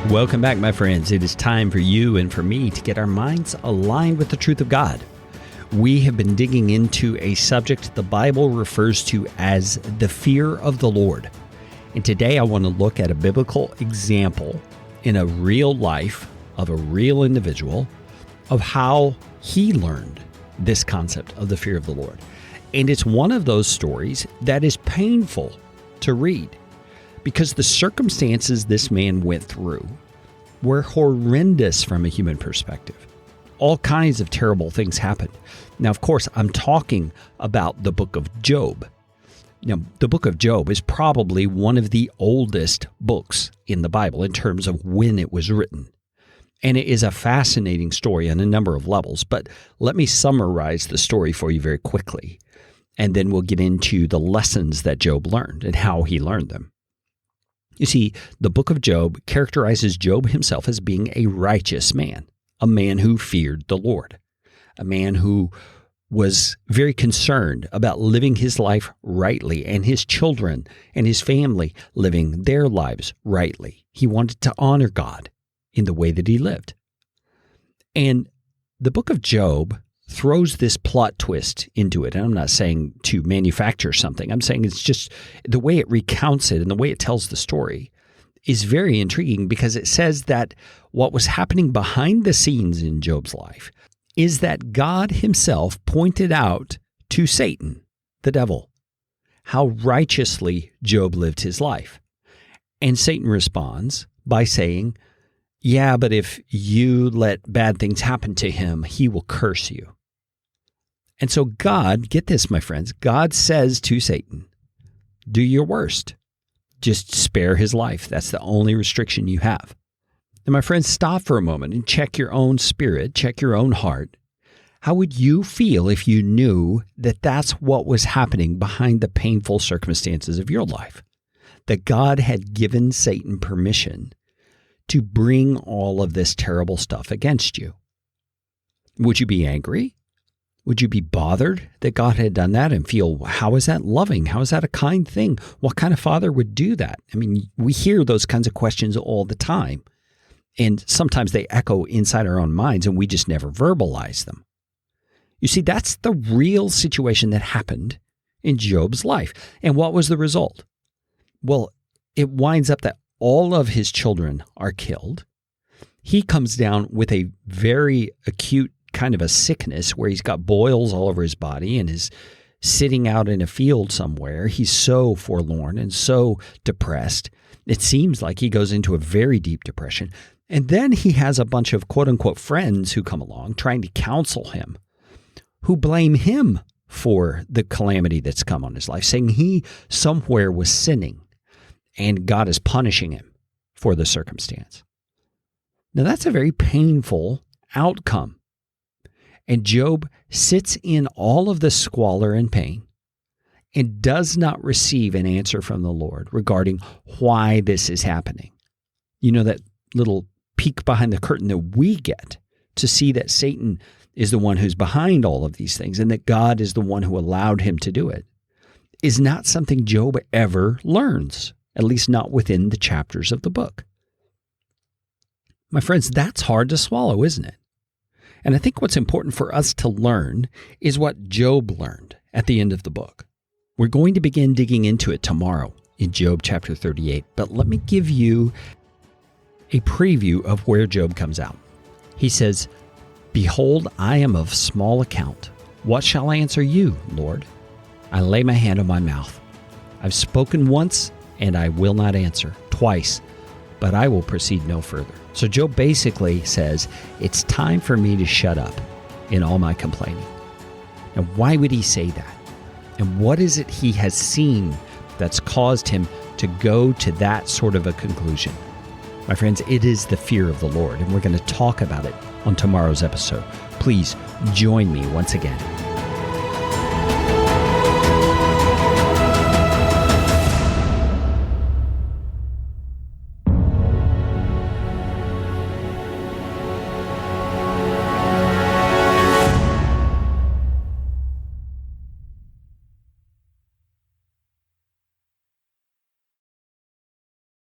Welcome back, my friends. It is time for you and for me to get our minds aligned with the truth of God. We have been digging into a subject the Bible refers to as the fear of the Lord. And today I want to look at a biblical example in a real life of a real individual of how he learned this concept of the fear of the Lord. And it's one of those stories that is painful to read because the circumstances this man went through were horrendous from a human perspective. All kinds of terrible things happened. Now, of course, I'm talking about the book of Job. Now, the book of Job is probably one of the oldest books in the Bible in terms of when it was written. And it is a fascinating story on a number of levels, but let me summarize the story for you very quickly, and then we'll get into the lessons that Job learned and how he learned them. You see, the book of Job characterizes Job himself as being a righteous man, a man who feared the Lord, a man who was very concerned about living his life rightly and his children and his family living their lives rightly. He wanted to honor God in the way that he lived. And the book of Job throws this plot twist into it. And I'm not saying to manufacture something. I'm saying it's just the way it recounts it and the way it tells the story is very intriguing because it says that what was happening behind the scenes in Job's life is that God himself pointed out to Satan, the devil, how righteously Job lived his life. And Satan responds by saying, yeah, but if you let bad things happen to him, he will curse you. And so God, get this, my friends, God says to Satan, do your worst. Just spare his life. That's the only restriction you have. And my friends, stop for a moment and check your own spirit, check your own heart. How would you feel if you knew that that's what was happening behind the painful circumstances of your life? That God had given Satan permission to bring all of this terrible stuff against you? Would you be angry? Would you be bothered that God had done that and feel, how is that loving? How is that a kind thing? What kind of father would do that? I mean, we hear those kinds of questions all the time. And sometimes they echo inside our own minds and we just never verbalize them. You see, that's the real situation that happened in Job's life. And what was the result? Well, it winds up that all of his children are killed. He comes down with a very acute kind of a sickness where he's got boils all over his body and is sitting out in a field somewhere. He's so forlorn and so depressed. It seems like he goes into a very deep depression. And then he has a bunch of quote unquote friends who come along trying to counsel him, who blame him for the calamity that's come on his life, saying he somewhere was sinning and God is punishing him for the circumstance. Now that's a very painful outcome. And Job sits in all of the squalor and pain and does not receive an answer from the Lord regarding why this is happening. You know, that little peek behind the curtain that we get to see that Satan is the one who's behind all of these things and that God is the one who allowed him to do it, is not something Job ever learns, at least not within the chapters of the book. My friends, that's hard to swallow, isn't it? And I think what's important for us to learn is what Job learned at the end of the book. We're going to begin digging into it tomorrow in Job chapter 38, but let me give you a preview of where Job comes out. He says, "Behold, I am of small account. What shall I answer you, Lord? I lay my hand on my mouth. I've spoken once, and I will not answer, twice, but I will proceed no further." So Job basically says, it's time for me to shut up in all my complaining. Now, why would he say that? And what is it he has seen that's caused him to go to that sort of a conclusion? My friends, it is the fear of the Lord, and we're going to talk about it on tomorrow's episode. Please join me once again.